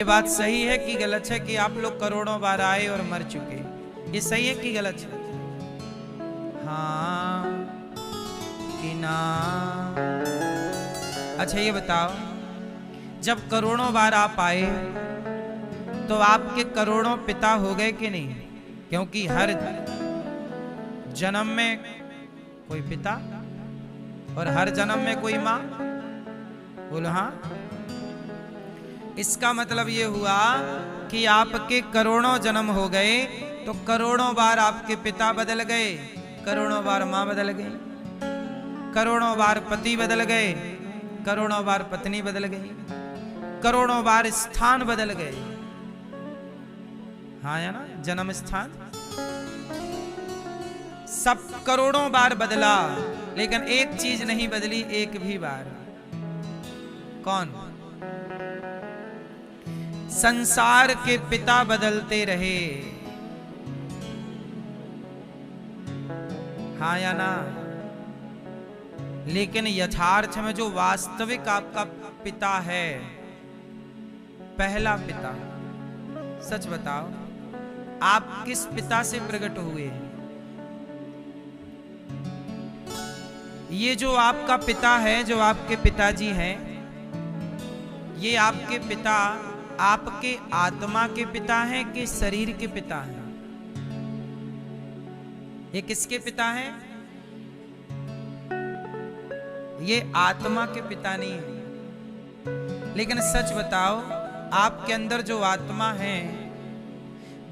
ये बात सही है कि गलत है कि आप लोग करोड़ों बार आए और मर चुके? ये सही है कि गलत है? हाँ कि ना? अच्छा ये बताओ, जब करोड़ों बार आप आए तो आपके करोड़ों पिता हो गए कि नहीं? क्योंकि हर जन्म में कोई पिता और हर जन्म में कोई माँ। बोलो हाँ। इसका मतलब ये हुआ कि आपके करोड़ों जन्म हो गए तो करोड़ों बार आपके पिता बदल गए, करोड़ों बार माँ बदल गई, करोड़ों बार पति बदल गए, करोड़ों बार पत्नी बदल गई, करोड़ों बार स्थान बदल गए। हाँ या ना? जन्म स्थान सब करोड़ों बार बदला, लेकिन एक चीज नहीं बदली एक भी बार। कौन? संसार के पिता बदलते रहे। हाँ या ना? लेकिन यथार्थ में जो वास्तविक आपका पिता है, पहला पिता, सच बताओ आप किस पिता से प्रकट हुए? ये जो आपका पिता है, जो आपके पिताजी हैं, ये आपके पिता आपके आत्मा के पिता हैं कि शरीर के पिता हैं? ये किसके पिता हैं? ये आत्मा के पिता नहीं है। लेकिन सच बताओ, आपके अंदर जो आत्मा है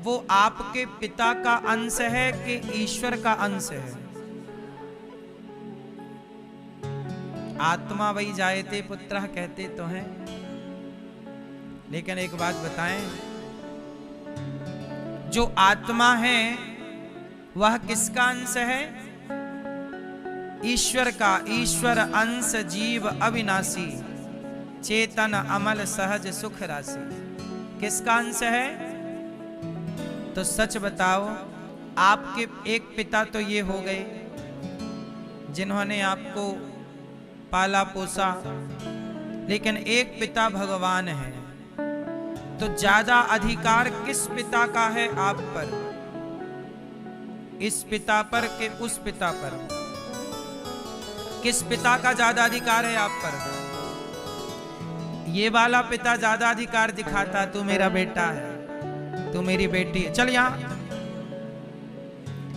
वो आपके पिता का अंश है कि ईश्वर का अंश है? आत्मा वही जायते पुत्रः कहते तो हैं, लेकिन एक बात बताएं, जो आत्मा है वह किसका अंश है? ईश्वर का। ईश्वर अंश जीव अविनाशी, चेतन अमल सहज सुख राशि। किसका अंश है? तो सच बताओ, आपके एक पिता तो ये हो गए जिन्होंने आपको पाला पोसा, लेकिन एक पिता भगवान है। तो ज्यादा अधिकार किस पिता का है आप पर? इस पिता पर कि उस पिता पर? किस पिता का ज्यादा अधिकार है आप पर? ये वाला पिता ज्यादा अधिकार दिखाता, तू मेरा बेटा है, तू मेरी बेटी है, चल यहां।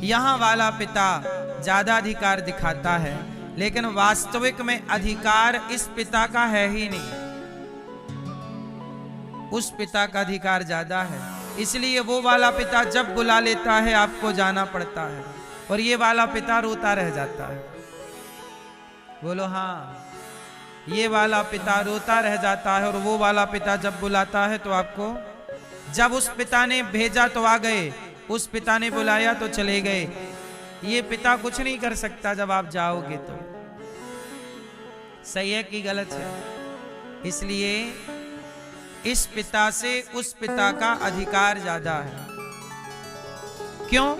यहां वाला पिता ज्यादा अधिकार दिखाता है, लेकिन वास्तविक में अधिकार इस पिता का है ही नहीं, उस पिता का अधिकार ज्यादा है। इसलिए वो वाला पिता जब बुला लेता है आपको जाना पड़ता है, और ये वाला पिता रोता रह जाता है। बोलो हाँ। ये वाला पिता रोता रह जाता है, और वो वाला पिता जब बुलाता है तो आपको, जब उस पिता ने भेजा तो आ गए, उस पिता ने बुलाया तो चले गए। ये पिता कुछ नहीं कर सकता जब आप जाओगे तो। सही है कि गलत है? इसलिए इस पिता से उस पिता का अधिकार ज्यादा है। क्यों?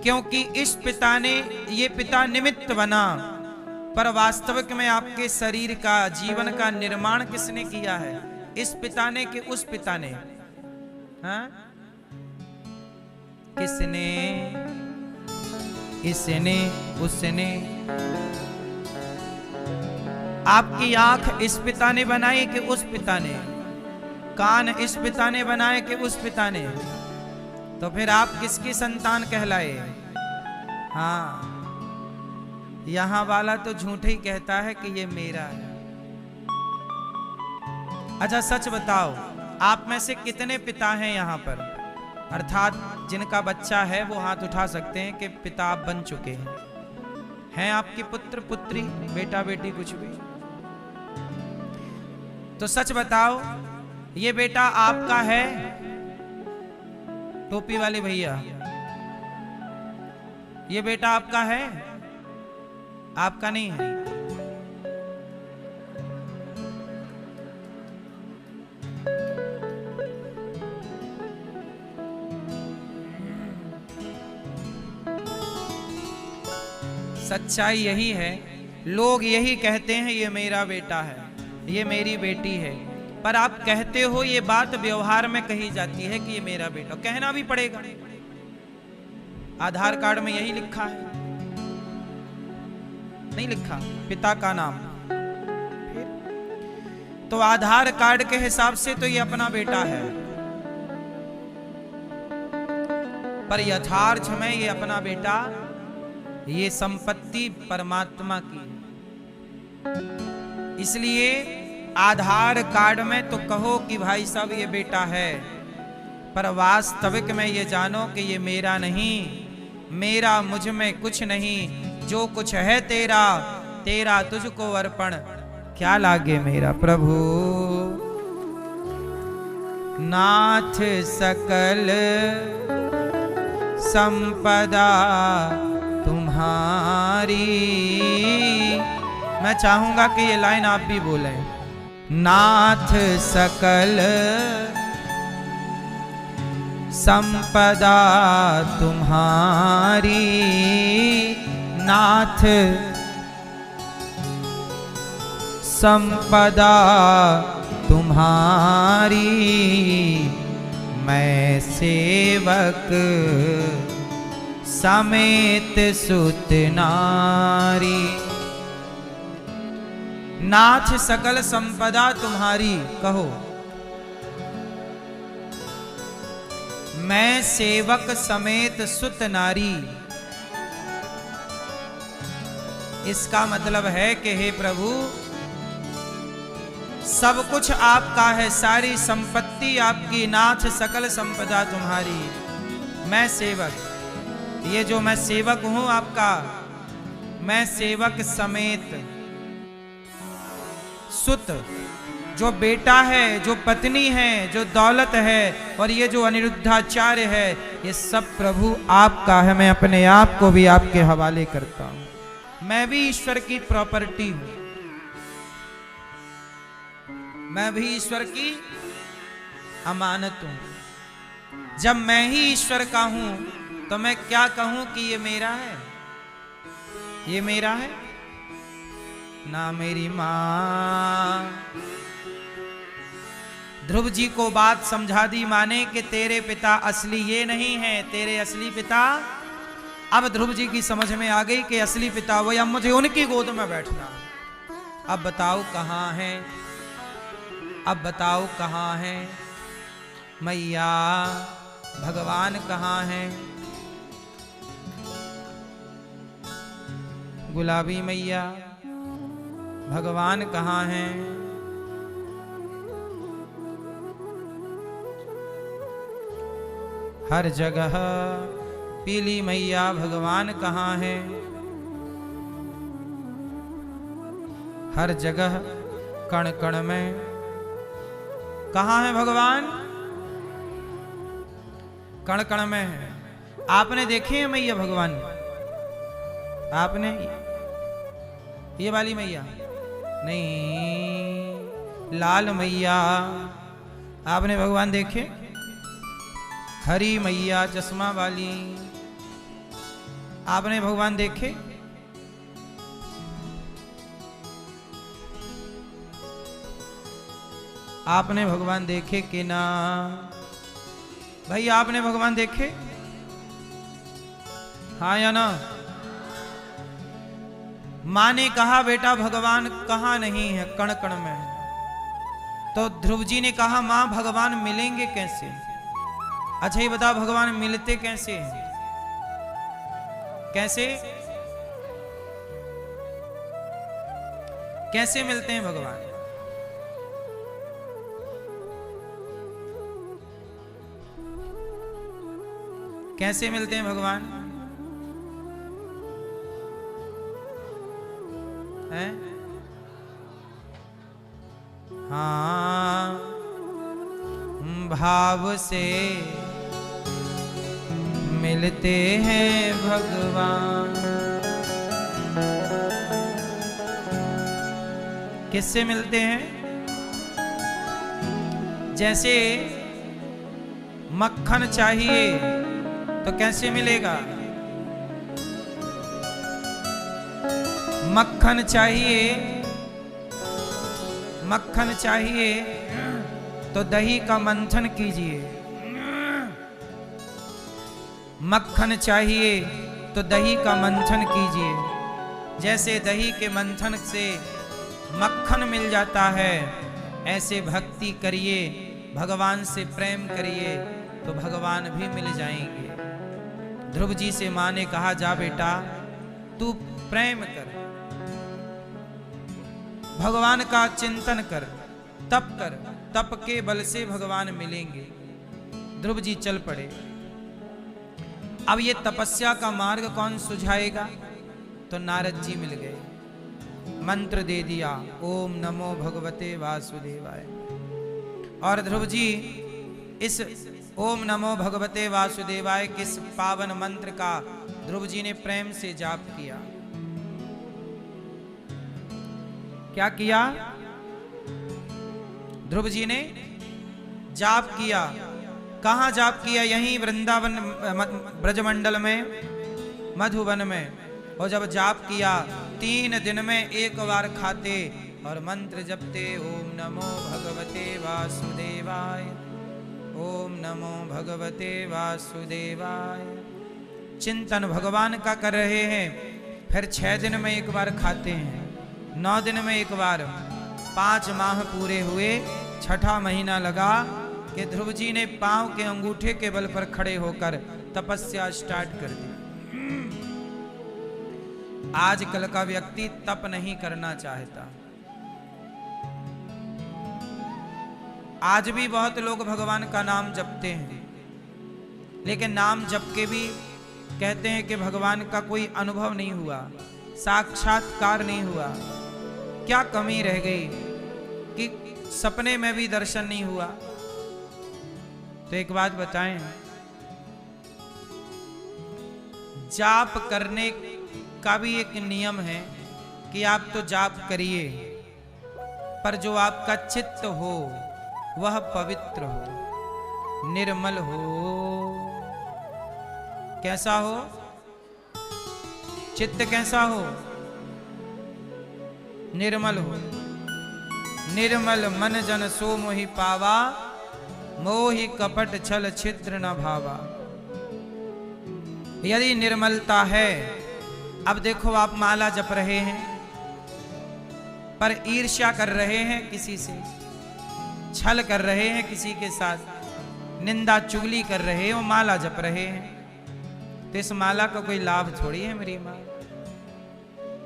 क्योंकि इस पिता ने, ये पिता निमित्त बना, पर वास्तविक में आपके शरीर का, जीवन का निर्माण किसने किया है? इस पिता ने कि उस पिता ने? हाँ? किसने? इसने, उसने। आपकी आंख इस पिता ने बनाई कि उस पिता ने? कान इस पिता ने बनाए कि उस पिता ने? तो फिर आप किसकी संतान कहलाए? हाँ, यहां वाला तो झूठ ही कहता है कि ये मेरा है। अच्छा सच बताओ, आप में से कितने पिता हैं यहां पर? अर्थात जिनका बच्चा है वो हाथ उठा सकते हैं कि पिता आप बन चुके हैं। हैं आपके पुत्र पुत्री, बेटा बेटी, कुछ भी? तो सच बताओ, ये बेटा आपका है? टोपी वाले भैया, ये बेटा आपका है? आपका नहीं है? सच्चाई यही है, लोग यही कहते हैं ये मेरा बेटा है, ये मेरी बेटी है, पर आप कहते हो, ये बात व्यवहार में कही जाती है कि ये मेरा बेटा, कहना भी पड़ेगा। आधार कार्ड में यही लिखा है, नहीं लिखा पिता का नाम, तो आधार कार्ड के हिसाब से तो ये अपना बेटा है, पर यथार्थ में ये अपना बेटा, ये संपत्ति परमात्मा की है। इसलिए आधार कार्ड में तो कहो कि भाई साहब ये बेटा है, पर वास्तविक में ये जानो कि ये मेरा नहीं, मेरा मुझ में कुछ नहीं, जो कुछ है तेरा, तेरा तुझको अर्पण, क्या लागे मेरा प्रभु। नाथ सकल संपदा तुम्हारी। मैं चाहूंगा कि ये लाइन आप भी बोलें। नाथ सकल संपदा तुम्हारी, नाथ संपदा तुम्हारी, मैं सेवक समेत सुत नारी। नाथ सकल संपदा तुम्हारी, कहो मैं सेवक समेत सुत नारी। इसका मतलब है कि हे प्रभु, सब कुछ आपका है, सारी संपत्ति आपकी, नाथ सकल संपदा तुम्हारी, मैं सेवक। ये जो मैं सेवक हूं आपका, मैं सेवक समेत, सुत जो बेटा है, जो पत्नी है, जो दौलत है, और ये जो अनिरुद्धाचार्य है, ये सब प्रभु आपका है। मैं अपने आप को भी आपके हवाले करता हूं। मैं भी ईश्वर की प्रॉपर्टी हूं, मैं भी ईश्वर की अमानत हूं। जब मैं ही ईश्वर का हूं तो मैं क्या कहूं कि ये मेरा है, ये मेरा है ना। मेरी मां ध्रुव जी को बात समझा दी माने कि तेरे पिता असली ये नहीं है, तेरे असली पिता। अब ध्रुव जी की समझ में आ गई कि असली पिता वही, अब मुझे उनकी गोद में बैठना। अब बताओ कहां है, अब बताओ कहां है मैया, भगवान कहां है। गुलाबी मैया, भगवान कहां है। हर जगह पीली मैया, भगवान कहां है। हर जगह कण कण में कहां है भगवान, कण कण में है। आपने देखे हैं मैया भगवान, आपने ये वाली मैया नहीं, लाल मैया आपने भगवान देखे। हरी मैया चश्मा वाली आपने भगवान देखे। आपने भगवान देखे कि ना भाई, आपने भगवान देखे, हाँ या ना। मां ने कहा बेटा भगवान कहां नहीं है, कण कण में है। तो ध्रुव जी ने कहा मां भगवान मिलेंगे कैसे। अच्छा ये बताओ भगवान मिलते कैसे हैं, कैसे कैसे मिलते हैं भगवान। कैसे मिलते हैं भगवान हैं। हाँ, भाव से मिलते हैं भगवान। किससे मिलते हैं। जैसे मक्खन चाहिए तो कैसे मिलेगा। मक्खन चाहिए, मक्खन चाहिए तो दही का मंथन कीजिए, मक्खन चाहिए तो दही का मंथन कीजिए। जैसे दही के मंथन से मक्खन मिल जाता है, ऐसे भक्ति करिए, भगवान से प्रेम करिए तो भगवान भी मिल जाएंगे। ध्रुव जी से माँ ने कहा, जा बेटा तू प्रेम कर, भगवान का चिंतन कर, तप कर, तप के बल से भगवान मिलेंगे। ध्रुव जी चल पड़े। अब ये तपस्या का मार्ग कौन सुझाएगा? तो नारद जी मिल गए, मंत्र दे दिया, ओम नमो भगवते वासुदेवाय। और ध्रुव जी इस ओम नमो भगवते वासुदेवाय किस पावन मंत्र का ध्रुव जी ने प्रेम से जाप किया। क्या किया? ध्रुव जी ने जाप किया। कहां जाप किया? यहीं वृंदावन ब्रजमंडल में, मधुवन में। और जब जाप किया 3 दिन में 1 बार खाते और मंत्र जपते, ओम नमो भगवते वासुदेवाय, ओम नमो भगवते वासुदेवाय। चिंतन भगवान का कर रहे हैं। फिर 6 दिन में 1 बार खाते हैं, 9 दिन में 1 बार। 5 माह पूरे हुए, 6ठा महीना लगा कि ध्रुव जी ने पांव के अंगूठे के बल पर खड़े होकर तपस्या स्टार्ट कर दी। आजकल का व्यक्ति तप नहीं करना चाहता। आज भी बहुत लोग भगवान का नाम जपते हैं, लेकिन नाम जप के भी कहते हैं कि भगवान का कोई अनुभव नहीं हुआ, साक्षात्कार नहीं हुआ। क्या कमी रह गई कि सपने में भी दर्शन नहीं हुआ? तो एक बात बताएं, जाप करने का भी एक नियम है कि आप तो जाप करिए, पर जो आपका चित्त हो वह पवित्र हो, निर्मल हो। कैसा हो? चित्त कैसा हो? निर्मल हो। निर्मल मन जन सो मोहि पावा, मोहि कपट छल छिद्र न भावा। यदि निर्मलता है, अब देखो आप माला जप रहे हैं पर ईर्ष्या कर रहे हैं किसी से, छल कर रहे हैं किसी के साथ, निंदा चुगली कर रहे हैं, वो माला जप रहे हैं, तो इस माला का कोई लाभ थोड़ी है मेरी माँ।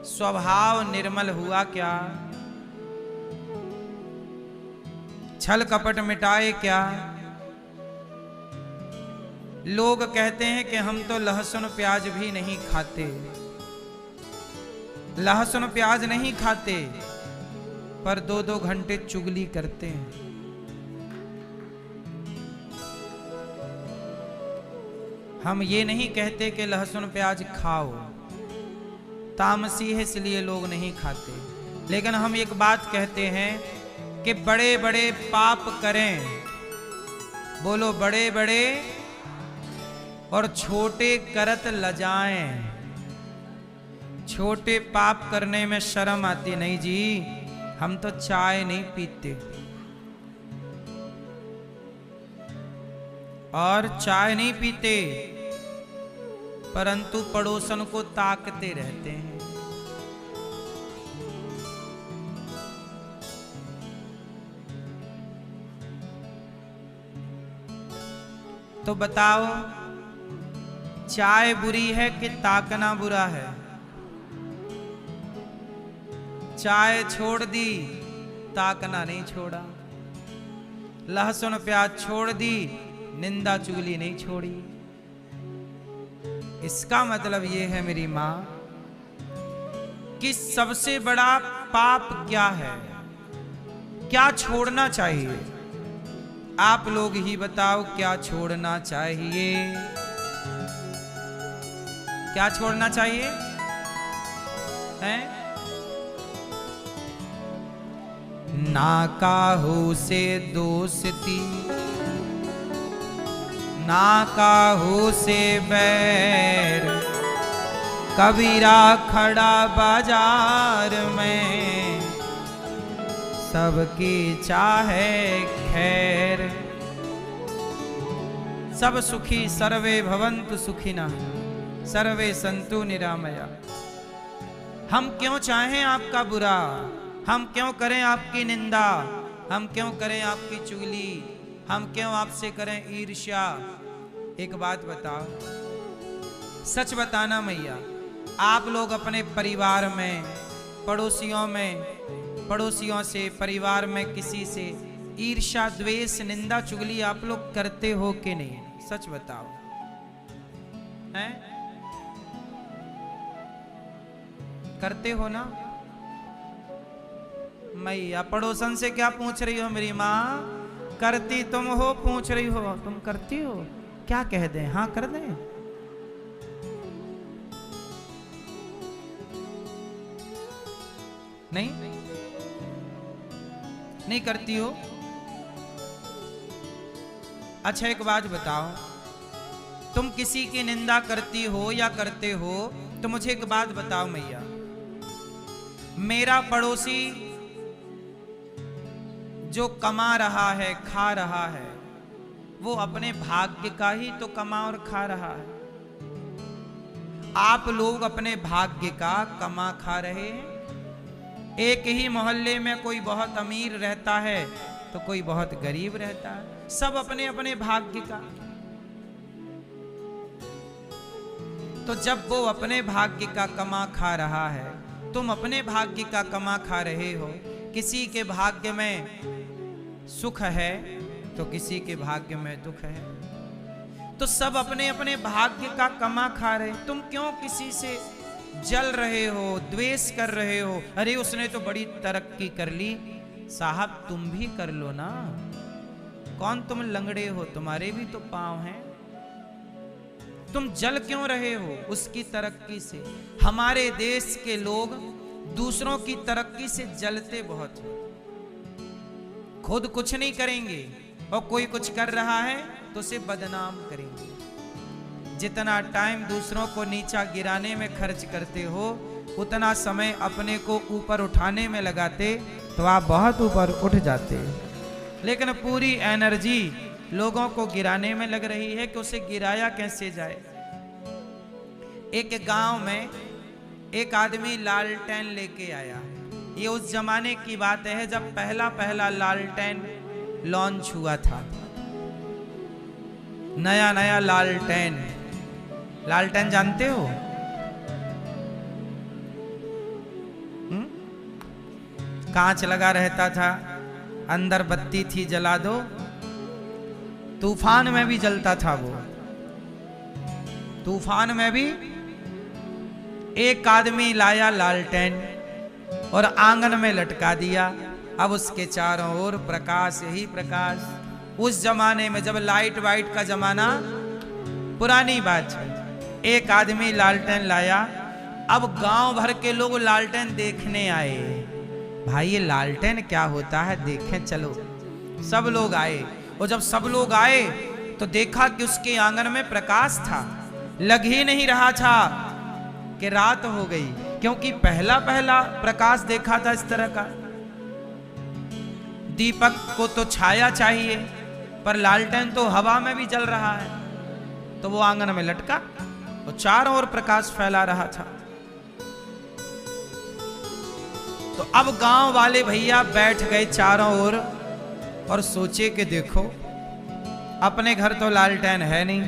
स्वभाव निर्मल हुआ क्या? छल कपट मिटाए क्या? लोग कहते हैं कि हम तो लहसुन प्याज भी नहीं खाते, लहसुन प्याज नहीं खाते, पर 2-2 घंटे चुगली करते हैं। हम ये नहीं कहते कि लहसुन प्याज खाओ, तामसी है इसलिए लोग नहीं खाते, लेकिन हम एक बात कहते हैं कि बड़े बड़े पाप करें, बोलो बड़े बड़े, और छोटे करत लजाएं। छोटे पाप करने में शर्म आती नहीं जी, हम तो चाय नहीं पीते और चाय नहीं पीते, परंतु पड़ोसन को ताकते रहते हैं। तो बताओ, चाय बुरी है कि ताकना बुरा है? चाय छोड़ दी, ताकना नहीं छोड़ा। लहसुन प्याज छोड़ दी, निंदा चुगली नहीं छोड़ी। इसका मतलब ये है मेरी मां कि सबसे बड़ा पाप क्या है, क्या छोड़ना चाहिए? आप लोग ही बताओ, क्या छोड़ना चाहिए? क्या छोड़ना चाहिए? हैं? ना काहू से दोस्ती, ना काहू से बैर, कबीरा खड़ा बाजार में, सबकी चाहे खैर। सब सुखी सर्वे भवन्तु सुखिनः सर्वे सन्तु निरामया। हम क्यों चाहें आपका बुरा, हम क्यों करें आपकी निंदा, हम क्यों करें आपकी चुगली, हम क्यों आपसे करें ईर्ष्या। एक बात बताओ, सच बताना मैया, आप लोग अपने परिवार में, पड़ोसियों से, परिवार में किसी से ईर्ष्या, द्वेष, निंदा, चुगली आप लोग करते हो कि नहीं? सच बताओ, हैं? करते हो ना? मैया पड़ोसन से क्या पूछ रही हो मेरी माँ? करती तुम हो, पूछ रही हो तुम करती हो? क्या कह दें? हाँ कर दें? नहीं नहीं करती हो? अच्छा एक बात बताओ, तुम किसी की निंदा करती हो या करते हो तो मुझे एक बात बताओ मैया, मेरा पड़ोसी जो कमा रहा है, खा रहा है, वो अपने भाग्य का ही तो कमा और खा रहा है। आप लोग अपने भाग्य का कमा खा रहे हैं। एक ही मोहल्ले में कोई बहुत अमीर रहता है तो कोई बहुत गरीब रहता है, सब अपने अपने भाग्य का। तो जब वो अपने भाग्य का कमा खा रहा है, तुम अपने भाग्य का कमा खा रहे हो। किसी के भाग्य में सुख है तो किसी के भाग्य में दुख है, तो सब अपने अपने भाग्य का कमा खा रहे। तुम क्यों किसी से जल रहे हो, द्वेष कर रहे हो? अरे उसने तो बड़ी तरक्की कर ली, साहब तुम भी कर लो ना। कौन तुम लंगड़े हो? तुम्हारे भी तो पांव हैं। तुम जल क्यों रहे हो उसकी तरक्की से? हमारे देश के लोग दूसरों की तरक्की से जलते बहुत हैं। खुद कुछ नहीं करेंगे और कोई कुछ कर रहा है तो उसे बदनाम करेंगे। जितना टाइम दूसरों को नीचा गिराने में खर्च करते हो, उतना समय अपने को ऊपर उठाने में लगाते तो आप बहुत ऊपर उठ जाते। लेकिन पूरी एनर्जी लोगों को गिराने में लग रही है कि उसे गिराया कैसे जाए। एक गांव में एक आदमी लालटेन लेके आया। ये उस जमाने की बात है जब पहला पहला लालटेन लॉन्च हुआ था। नया नया लालटेन, लालटेन जानते हो? कांच लगा रहता था, अंदर बत्ती थी, जला दो, तूफान में भी जलता था वो। तूफान में भी एक आदमी लाया लालटेन और आंगन में लटका दिया। अब उसके चारों ओर प्रकाश ही प्रकाश। उस जमाने में जब लाइट वाइट का जमाना, पुरानी बात है, एक आदमी लालटेन लाया। अब गांव भर के लोग लालटेन देखने आए। भाई ये लालटेन क्या होता है, देखें चलो। सब लोग आए और जब सब लोग आए तो देखा कि उसके आंगन में प्रकाश था। लग ही नहीं रहा था कि रात हो गई, क्योंकि पहला पहला प्रकाश देखा था इस तरह का। दीपक को तो छाया चाहिए, पर लालटेन तो हवा में भी जल रहा है। तो वो आंगन में लटका और चारों ओर प्रकाश फैला रहा था। तो अब गांव वाले भैया बैठ गए चारों ओर और सोचे कि देखो, अपने घर तो लालटेन है नहीं,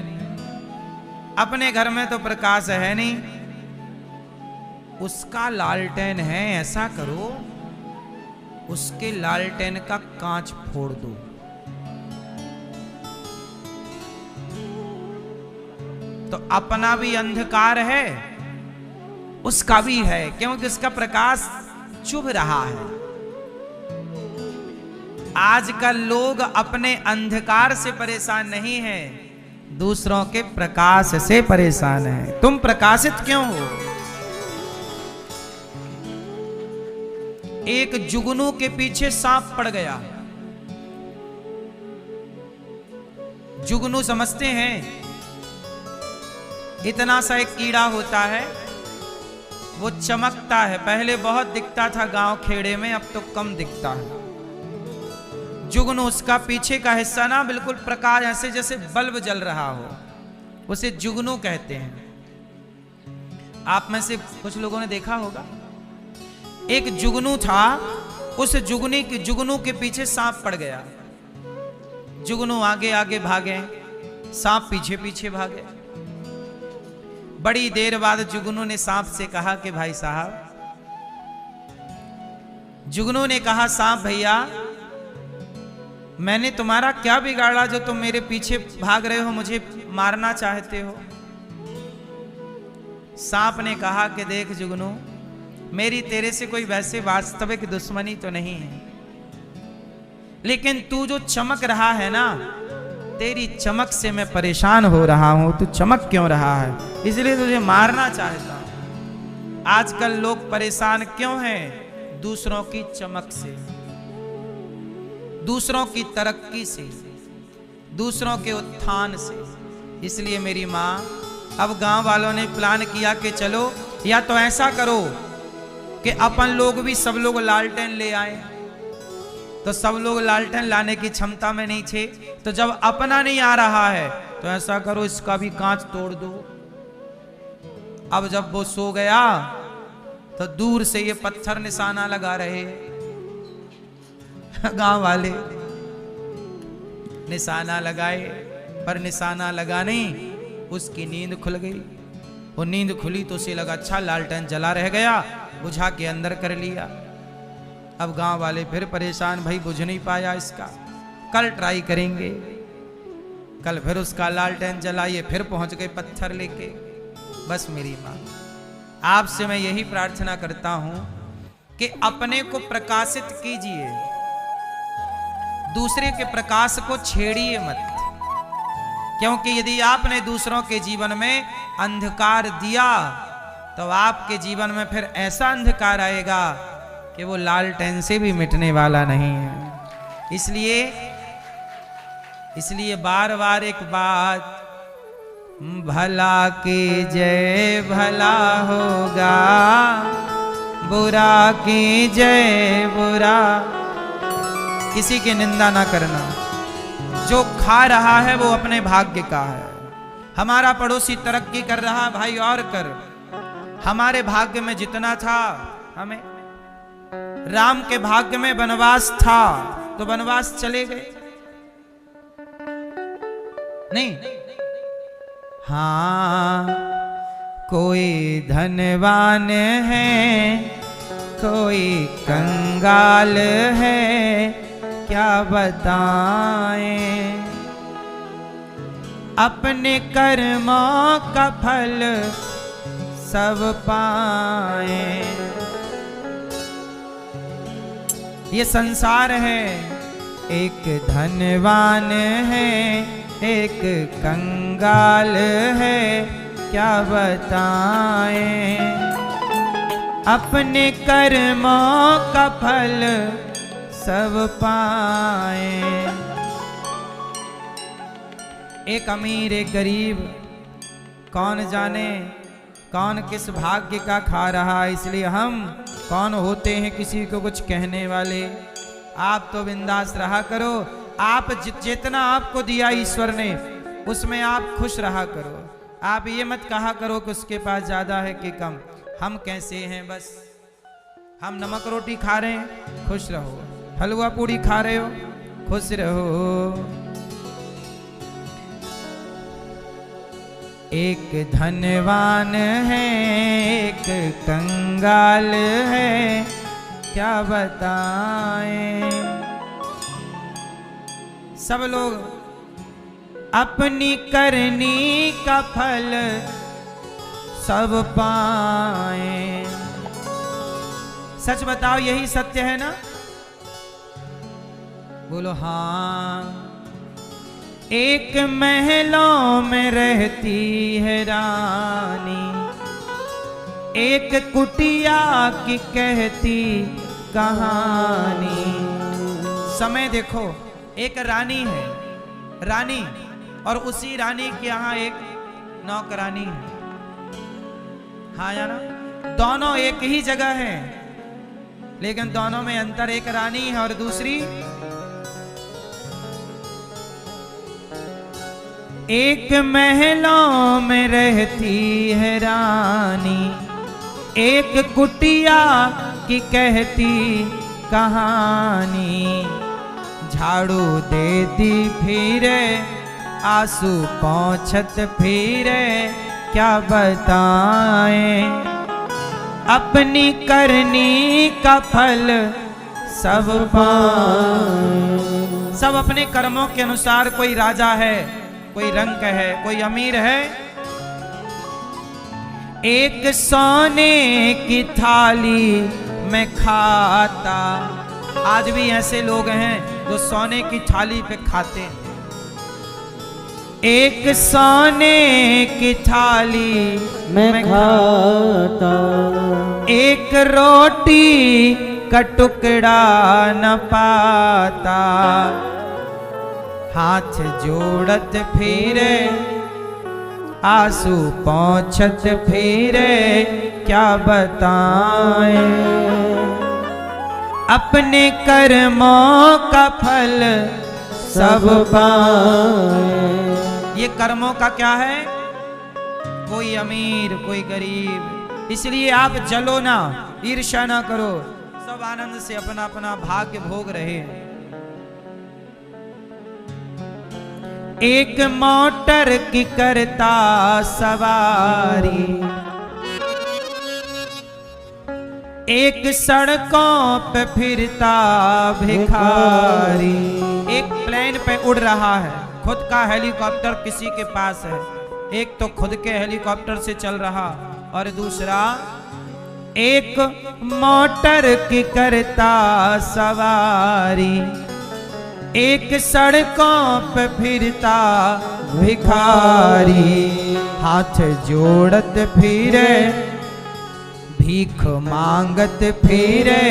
अपने घर में तो प्रकाश है नहीं, उसका लालटेन है। ऐसा करो, उसके लालटेन का कांच फोड़ दो। तो अपना भी अंधकार है, उसका भी है, क्योंकि उसका प्रकाश चुभ रहा है। आजकल लोग अपने अंधकार से परेशान नहीं है, दूसरों के प्रकाश से परेशान है। तुम प्रकाशित क्यों हो? एक जुगनू के पीछे सांप पड़ गया। जुगनू समझते हैं? इतना सा एक कीड़ा होता है, वो चमकता है। पहले बहुत दिखता था गांव खेड़े में, अब तो कम दिखता है। जुगनू, उसका पीछे का हिस्सा ना बिल्कुल प्रकाश, ऐसे जैसे बल्ब जल रहा हो, उसे जुगनू कहते हैं। आप में से कुछ लोगों ने देखा होगा, एक जुगनू था, उस जुगनू के पीछे सांप पड़ गया। जुगनू आगे आगे भागे, सांप पीछे पीछे भागे। बड़ी देर बाद जुगनू ने सांप से कहा कि भाई साहब, जुगनू ने कहा, सांप भैया, मैंने तुम्हारा क्या बिगाड़ा जो तुम मेरे पीछे भाग रहे हो, मुझे मारना चाहते हो? सांप ने कहा कि देख जुगनू, मेरी तेरे से कोई वैसे वास्तविक दुश्मनी तो नहीं है, लेकिन तू जो चमक रहा है ना, तेरी चमक से मैं परेशान हो रहा हूं। तू चमक क्यों रहा है, इसलिए तुझे मारना चाहता हूं। आजकल लोग परेशान क्यों हैं? दूसरों की चमक से, दूसरों की तरक्की से, दूसरों के उत्थान से। इसलिए मेरी माँ, अब गांव वालों ने प्लान किया कि चलो, या तो ऐसा करो कि अपन लोग भी सब लोग लालटेन ले आए। तो सब लोग लालटेन लाने की क्षमता में नहीं थे, तो जब अपना नहीं आ रहा है तो ऐसा करो इसका भी कांच तोड़ दो। अब जब वो सो गया तो दूर से ये पत्थर निशाना लगा रहे गांव वाले, निशाना लगाए, पर निशाना लगा नहीं, उसकी नींद खुल गई। वो नींद खुली तो उसे लगा अच्छा लालटेन जला रह गया, बुझा के अंदर कर लिया। अब गांव वाले फिर परेशान, भाई बुझ नहीं पाया इसका, कल ट्राई करेंगे। कल फिर उसका लालटेन जलाइए, फिर पहुंच गए पत्थर लेके। बस मेरी माँ, आपसे मैं यही प्रार्थना करता हूं कि अपने को प्रकाशित कीजिए, दूसरे के प्रकाश को छेड़िए मत। क्योंकि यदि आपने दूसरों के जीवन में अंधकार दिया तो आपके जीवन में फिर ऐसा अंधकार आएगा कि वो लालटेन से भी मिटने वाला नहीं है। इसलिए बार बार एक बात, भला की जय भला होगा, बुरा की जय बुरा। किसी की निंदा ना करना। जो खा रहा है वो अपने भाग्य का है। हमारा पड़ोसी तरक्की कर रहा, भाई और कर। हमारे भाग्य में जितना था, हमें राम के भाग्य में वनवास था तो वनवास चले गए नहीं। हाँ, कोई धनवान है, कोई कंगाल है, क्या बताएं। अपने कर्मों का फल सब पाएं। ये संसार है, एक धनवान है, एक कंगाल है, क्या बताएं। अपने कर्मों का फल सब पाएं। एक अमीर एक गरीब, कौन जाने कौन किस भाग्य का खा रहा है। इसलिए हम कौन होते हैं किसी को कुछ कहने वाले। आप तो बिंदास रहा करो। आप जितना आपको दिया ईश्वर ने उसमें आप खुश रहा करो। आप ये मत कहा करो कि उसके पास ज्यादा है कि कम। हम कैसे हैं, बस हम नमक रोटी खा रहे हैं, खुश रहो। हलवा पूड़ी खा रहे हो, खुश रहो। एक धनवान है, एक कंगाल है, क्या बताएं। सब लोग अपनी करनी का फल सब पाएं। सच बताओ, यही सत्य है ना? बोलो हाँ। एक महलों में रहती है रानी, एक कुटिया की कहती कहानी। समय देखो, एक रानी है, रानी, और उसी रानी के यहाँ एक नौकरानी है। हाँ या ना? दोनों एक ही जगह है, लेकिन दोनों में अंतर। एक रानी है और दूसरी एक महलों में रहती है रानी, एक कुटिया की कहती कहानी। झाड़ू देती फिरे, आंसू पोंछत फिरे, क्या बताएं। अपनी करनी का फल सब पाएं। सब अपने कर्मों के अनुसार, कोई राजा है, कोई रंक है, कोई अमीर है। एक सोने की थाली में खाता, आज भी ऐसे लोग हैं जो सोने की थाली पे खाते हैं। एक सोने की थाली में खाता, एक रोटी का टुकड़ा न पाता। हाथ जोड़त फिरे, आंसू पोंछत फिरे, क्या बताएं। अपने कर्मों का फल सब पाएं। ये कर्मों का क्या है? कोई अमीर, कोई गरीब। इसलिए आप जलो ना, ईर्ष्या ना करो, सब आनंद से अपना अपना भाग्य भोग रहे हैं। एक मोटर की करता सवारी, एक सड़कों पे फिरता भिखारी। एक प्लेन पे उड़ रहा है, खुद का हेलीकॉप्टर किसी के पास है। एक तो खुद के हेलीकॉप्टर से चल रहा, और दूसरा एक मोटर की करता सवारी, एक सड़कों पे फिरता भिखारी। हाथ जोड़त फिरे, भीख मांगत फिरे,